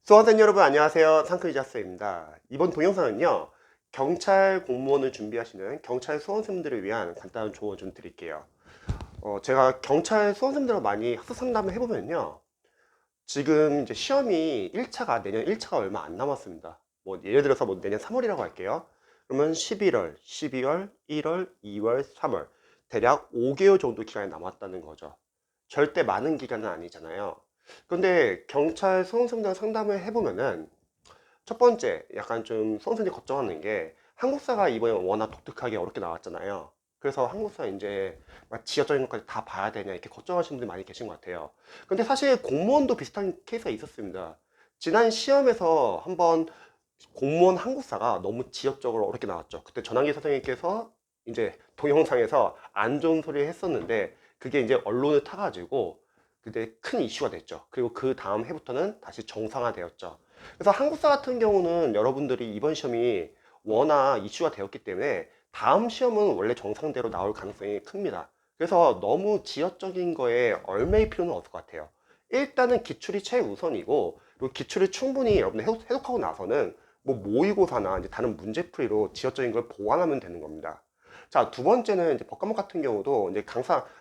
수험생 여러분 안녕하세요. 상크이자스입니다. 이번 동영상은요, 경찰 공무원을 준비하시는 경찰 수험생들을 위한 간단한 조언 좀 드릴게요. 제가 경찰 수험생들과 많이 학습 상담을 해보면요, 지금 이제 시험이 1차가 내년 1차가 얼마 안 남았습니다. 뭐 예를 들어서 뭐 내년 3월이라고 할게요. 그러면 11월, 12월, 1월, 2월, 3월 대략 5개월 정도 기간이 남았다는 거죠. 절대 많은 기간은 아니잖아요. 그런데 경찰 수험생들 상담을 해보면은 첫 번째 약간 좀 수험생들이 걱정하는 게 한국사가 이번에 워낙 독특하게 어렵게 나왔잖아요. 그래서 한국사 이제 막 지역적인 것까지 다 봐야 되냐 이렇게 걱정하시는 분들이 많이 계신 것 같아요. 근데 사실 공무원도 비슷한 케이스가 있었습니다. 지난 시험에서 한번 공무원 한국사가 너무 지역적으로 어렵게 나왔죠. 그때 전환기 선생님께서 이제 동영상에서 안 좋은 소리를 했었는데 그게 이제 언론을 타가지고 그때 큰 이슈가 됐죠. 그리고 그 다음 해부터는 다시 정상화되었죠. 그래서 한국사 같은 경우는 여러분들이 이번 시험이 워낙 이슈가 되었기 때문에 다음 시험은 원래 정상대로 나올 가능성이 큽니다. 그래서 너무 지역적인 거에 얽매일 필요는 없을 것 같아요. 일단은 기출이 최우선이고, 그리고 기출을 충분히 여러분들 해독하고 나서는 뭐 모의고사나 이제 다른 문제풀이로 지역적인 걸 보완하면 되는 겁니다. 자, 두 번째는 이제 법과목 같은 경우도 이제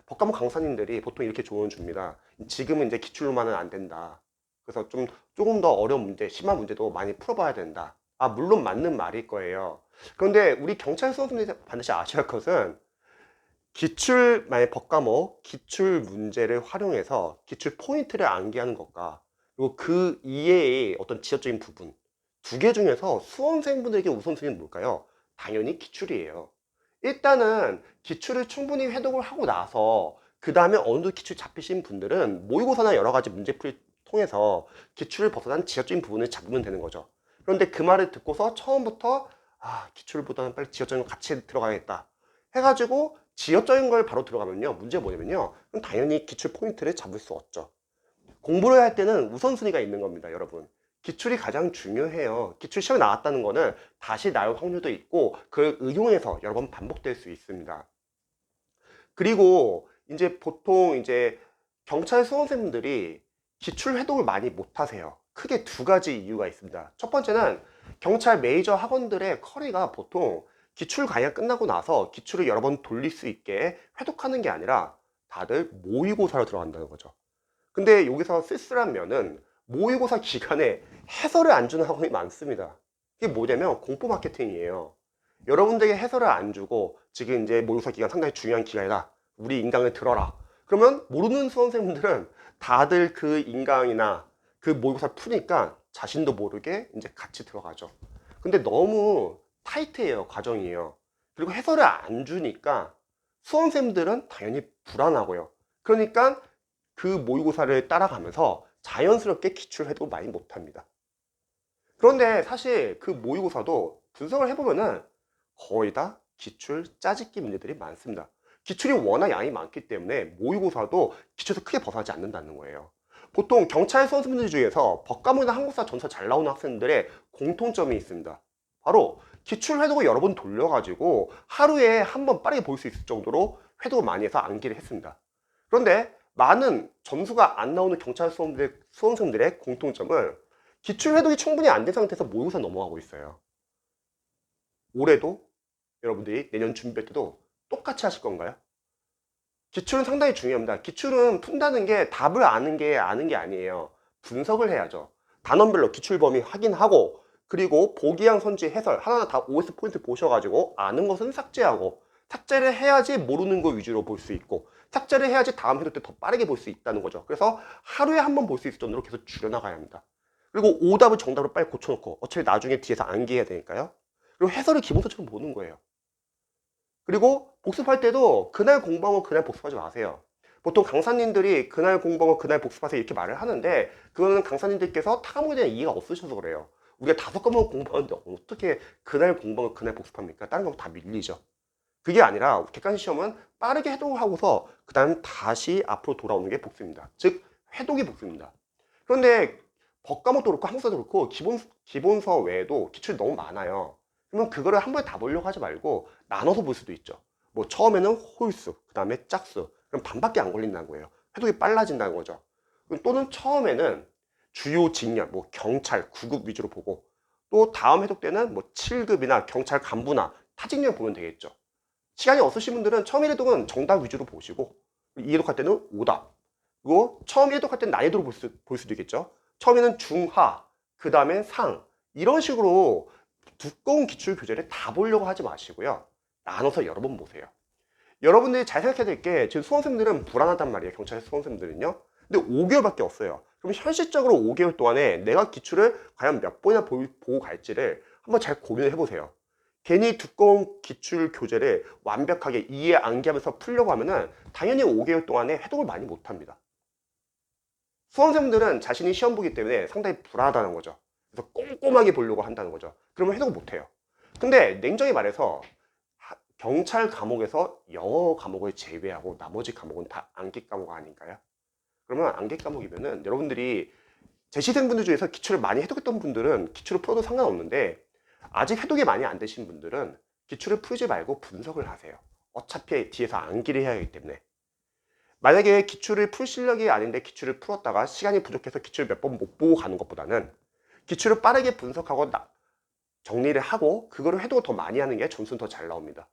법과목 강사님들이 보통 이렇게 조언 줍니다. 지금은 이제 기출로만은 안 된다. 그래서 조금 더 어려운 문제, 심한 문제도 많이 풀어봐야 된다. 아, 물론 맞는 말일 거예요. 그런데 우리 경찰 수험생들이 반드시 아셔야 할 것은 만약 법과목, 기출 문제를 활용해서 기출 포인트를 암기하는 것과 그리고 그 이외의 어떤 지적적인 부분, 두 개 중에서 수험생분들에게 우선순위는 뭘까요? 당연히 기출이에요. 일단은 기출을 충분히 회독을 하고 나서 그 다음에 어느 정도 기출 잡히신 분들은 모의고사나 여러 가지 문제풀이 통해서 기출을 벗어난 지적적인 부분을 잡으면 되는 거죠. 그런데 그 말을 듣고서 처음부터 기출보다는 빨리 지적적인 거 같이 들어가야겠다 해가지고 지역적인 걸 바로 들어가면요, 문제가 뭐냐면요, 그럼 당연히 기출 포인트를 잡을 수 없죠. 공부를 할 때는 우선순위가 있는 겁니다, 여러분. 기출이 가장 중요해요. 기출 시험에 나왔다는 거는 다시 나올 확률도 있고 그걸 응용해서 여러 번 반복될 수 있습니다. 그리고 이제 보통 이제 경찰 수험생분들이 기출 회독을 많이 못 하세요. 크게 두 가지 이유가 있습니다. 첫 번째는 경찰 메이저 학원들의 커리가 보통 기출 강의가 끝나고 나서 기출을 여러 번 돌릴 수 있게 회독하는 게 아니라 다들 모의고사로 들어간다는 거죠. 근데 여기서 쓸쓸한 면은 모의고사 기간에 해설을 안 주는 학원이 많습니다. 이게 뭐냐면 공포 마케팅이에요. 여러분들에게 해설을 안 주고 지금 이제 모의고사 기간 상당히 중요한 기간이다. 우리 인강을 들어라. 그러면 모르는 수험생분들은 다들 그 인강이나 그 모의고사를 푸니까 자신도 모르게 이제 같이 들어가죠. 근데 너무 타이트해요, 과정이에요. 그리고 해설을 안 주니까 수험생들은 당연히 불안하고요. 그러니까 그 모의고사를 따라가면서 자연스럽게 기출 회독을 많이 못합니다. 그런데 사실 그 모의고사도 분석을 해보면은 거의 다 기출 짜집기 문제들이 많습니다. 기출이 워낙 양이 많기 때문에 모의고사도 기출에서 크게 벗어나지 않는다는 거예요. 보통 경찰 선수분들 중에서 법과목이나 한국사 전체 잘 나오는 학생들의 공통점이 있습니다. 바로 기출 회독을 여러 번 돌려가지고 하루에 한 번 빠르게 볼 수 있을 정도로 회독을 많이 해서 암기를 했습니다. 그런데 많은 점수가 안 나오는 경찰 수험생들의 공통점은 기출 회독이 충분히 안 된 상태에서 모의고사 넘어가고 있어요. 올해도 여러분들이 내년 준비할 때도 똑같이 하실 건가요? 기출은 상당히 중요합니다. 기출은 푼다는 게 답을 아는 게 아니에요. 분석을 해야죠. 단원별로 기출 범위 확인하고 그리고 보기양 선지 해설 하나하나 다 OS 포인트 보셔가지고 아는 것은 삭제하고 삭제를 해야지 모르는 거 위주로 볼 수 있고 삭제를 해야지 다음 해도 때 더 빠르게 볼 수 있다는 거죠. 그래서 하루에 한 번 볼 수 있을 정도로 계속 줄여나가야 합니다. 그리고 오답을 정답으로 빨리 고쳐놓고 어차피 나중에 뒤에서 암기해야 되니까요. 그리고 해설을 기본서처럼 보는 거예요. 그리고 복습할 때도 그날 공부하고 그날 복습하지 마세요. 보통 강사님들이 그날 공부하고 그날 복습하세요 이렇게 말을 하는데 그거는 강사님들께서 타과목에 대한 이해가 없으셔서 그래요. 우리가 5과목 공부하는데 어떻게 그날 공부하고 그날 복습합니까? 다른 과목 다 밀리죠. 그게 아니라 객관식 시험은 빠르게 해독을 하고서 그 다음 다시 앞으로 돌아오는 게 복습입니다. 즉 해독이 복습입니다. 그런데 법과목도 그렇고 한국사도 그렇고 기본서 외에도 기출이 너무 많아요. 그러면 그거를 한 번에 다 보려고 하지 말고 나눠서 볼 수도 있죠. 뭐 처음에는 홀수, 그 다음에 짝수. 그럼 반밖에 안 걸린다는 거예요. 해독이 빨라진다는 거죠. 또는 처음에는 주요 직렬, 뭐 경찰, 구급 위주로 보고 또 다음 해독 때는 뭐 7급이나 경찰 간부나 타직렬 보면 되겠죠. 시간이 없으신 분들은 처음 1회독은 정답 위주로 보시고 2회독할 때는 오답, 그리고 처음 1회독할 때는 난이도로 볼 수도 있겠죠. 처음에는 중하, 그 다음엔 상, 이런 식으로 두꺼운 기출 교재를 다 보려고 하지 마시고요. 나눠서 여러 번 보세요. 여러분들이 잘 생각해야 될 게 지금 수험생들은 불안하단 말이에요. 경찰 수험생들은요. 근데 5개월밖에 없어요. 그럼 현실적으로 5개월 동안에 내가 기출을 과연 몇 번이나 보고 갈지를 한번 잘 고민을 해보세요. 괜히 두꺼운 기출 교재를 완벽하게 이해 암기하면서 풀려고 하면은 당연히 5개월 동안에 해독을 많이 못합니다. 수험생들은 자신이 시험 보기 때문에 상당히 불안하다는 거죠. 그래서 꼼꼼하게 보려고 한다는 거죠. 그러면 해독을 못해요. 근데 냉정히 말해서 경찰 과목에서 영어 과목을 제외하고 나머지 과목은 다 암기 과목 아닌가요? 그러면 암기 과목이면은 여러분들이 재시생분들 중에서 기출을 많이 해독했던 분들은 기출을 풀어도 상관없는데 아직 해독이 많이 안 되신 분들은 기출을 풀지 말고 분석을 하세요. 어차피 뒤에서 암기를 해야 하기 때문에. 만약에 기출을 풀 실력이 아닌데 기출을 풀었다가 시간이 부족해서 기출을 몇 번 못 보고 가는 것보다는 기출을 빠르게 분석하고 정리를 하고 그거를 해독을 더 많이 하는 게 점수는 더 잘 나옵니다.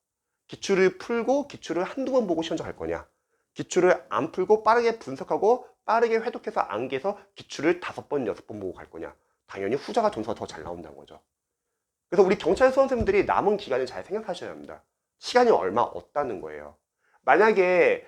기출을 풀고 기출을 한두 번 보고 시험장 갈 거냐, 기출을 안 풀고 빠르게 분석하고 빠르게 회독해서 암기해서 기출을 5번, 6번 보고 갈 거냐, 당연히 후자가 점수가 더 잘 나온다는 거죠. 그래서 우리 경찰 수험생들이 남은 기간을 잘 생각하셔야 합니다. 시간이 얼마 없다는 거예요. 만약에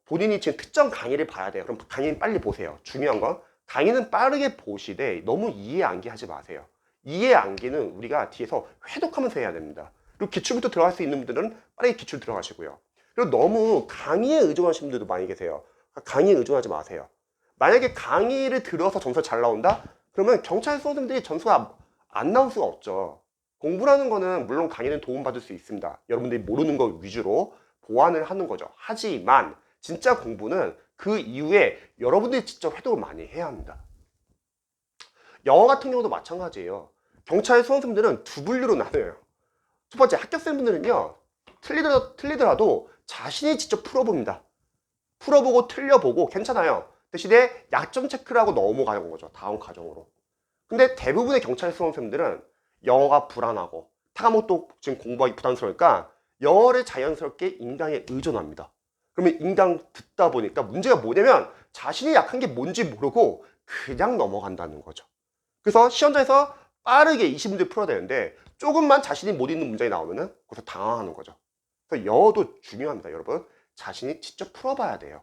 본인이 지금 특정 강의를 봐야 돼요. 그럼 강의는 빨리 보세요. 중요한 건 강의는 빠르게 보시되 너무 이해 암기 하지 마세요. 이해 암기는 우리가 뒤에서 회독하면서 해야 됩니다. 그리고 기출부터 들어갈 수 있는 분들은 빠르게 기출 들어가시고요. 그리고 너무 강의에 의존하시는 분들도 많이 계세요. 강의에 의존하지 마세요. 만약에 강의를 들어서 점수가 잘 나온다? 그러면 경찰 수험생들이 점수가 안 나올 수가 없죠. 공부라는 거는 물론 강의는 도움받을 수 있습니다. 여러분들이 모르는 거 위주로 보완을 하는 거죠. 하지만 진짜 공부는 그 이후에 여러분들이 직접 회독을 많이 해야 합니다. 영어 같은 경우도 마찬가지예요. 경찰 수험생들은 두 분류로 나눠요. 첫 번째, 합격생분들은요, 틀리더라도 자신이 직접 풀어봅니다. 풀어보고 틀려보고 괜찮아요. 대신에 약점 체크를 하고 넘어가는 거죠. 다음 과정으로. 근데 대부분의 경찰 수험생들은 영어가 불안하고 타과목도 지금 공부하기 부담스러우니까 영어를 자연스럽게 인강에 의존합니다. 그러면 인강 듣다 보니까 문제가 뭐냐면 자신이 약한 게 뭔지 모르고 그냥 넘어간다는 거죠. 그래서 시험장에서 빠르게 20문제 풀어야 되는데 조금만 자신이 못 읽는 문장이 나오면은 거기서 당황하는 거죠. 그래서 영어도 중요합니다, 여러분. 자신이 직접 풀어봐야 돼요.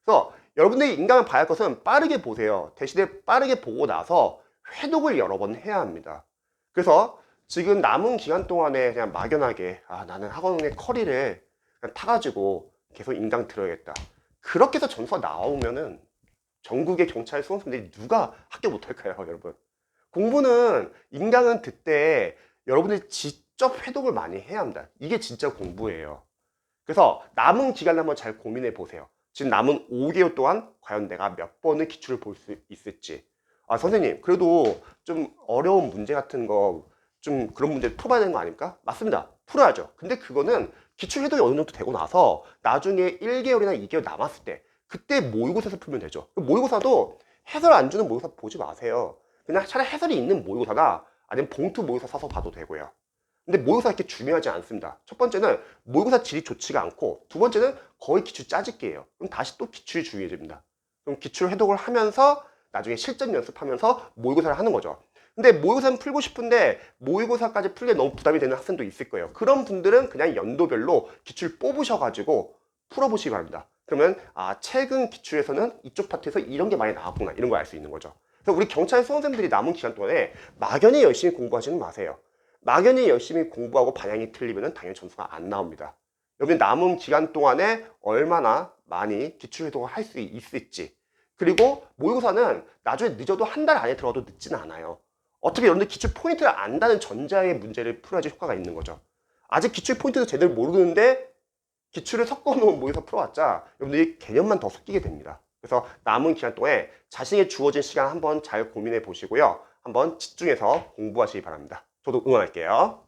그래서 여러분들이 인강을 봐야 할 것은 빠르게 보세요. 대신에 빠르게 보고 나서 회독을 여러 번 해야 합니다. 그래서 지금 남은 기간 동안에 그냥 막연하게 나는 학원의 커리를 그냥 타가지고 계속 인강 들어야겠다. 그렇게 해서 점수가 나오면은 전국의 경찰 수험생들이 누가 합격 못할까요, 여러분? 공부는 인강은 듣되 여러분들이 직접 회독을 많이 해야 합니다. 이게 진짜 공부예요. 그래서 남은 기간을 한번 잘 고민해 보세요. 지금 남은 5개월 동안 과연 내가 몇 번의 기출을 볼 수 있을지. 선생님, 그래도 좀 어려운 문제 같은 거, 좀 그런 문제 풀어봐야 되는 거 아닙니까? 맞습니다. 풀어야죠. 근데 그거는 기출 해독이 어느 정도 되고 나서 나중에 1개월이나 2개월 남았을 때 그때 모의고사에서 풀면 되죠. 모의고사도 해설 안 주는 모의고사 보지 마세요. 그냥 차라리 해설이 있는 모의고사나 아니면 봉투 모의고사 사서 봐도 되고요. 근데 모의고사 이렇게 중요하지 않습니다. 첫 번째는 모의고사 질이 좋지가 않고 두 번째는 거의 기출 짜집기예요. 그럼 다시 또 기출이 중요해집니다. 그럼 기출 해독을 하면서 나중에 실전 연습하면서 모의고사를 하는 거죠. 근데 모의고사는 풀고 싶은데 모의고사까지 풀기에 너무 부담이 되는 학생도 있을 거예요. 그런 분들은 그냥 연도별로 기출 뽑으셔가지고 풀어보시기 바랍니다. 그러면 최근 기출에서는 이쪽 파트에서 이런 게 많이 나왔구나, 이런 걸 알 수 있는 거죠. 그래서 우리 경찰 수험생들이 남은 기간 동안에 막연히 열심히 공부하지는 마세요. 막연히 열심히 공부하고 방향이 틀리면 당연히 점수가 안 나옵니다. 여러분 남은 기간 동안에 얼마나 많이 기출 해독을 할 수 있을지, 그리고 모의고사는 나중에 늦어도 한 달 안에 들어도 늦지는 않아요. 어차피 여러분들 기출 포인트를 안다는 전자의 문제를 풀어야지 효과가 있는 거죠. 아직 기출 포인트도 제대로 모르는데 기출을 섞어놓은 모의고사 풀어왔자 여러분들이 개념만 더 섞이게 됩니다. 그래서 남은 기간 동안에 자신에게 주어진 시간 한번 잘 고민해 보시고요. 한번 집중해서 공부하시기 바랍니다. 저도 응원할게요.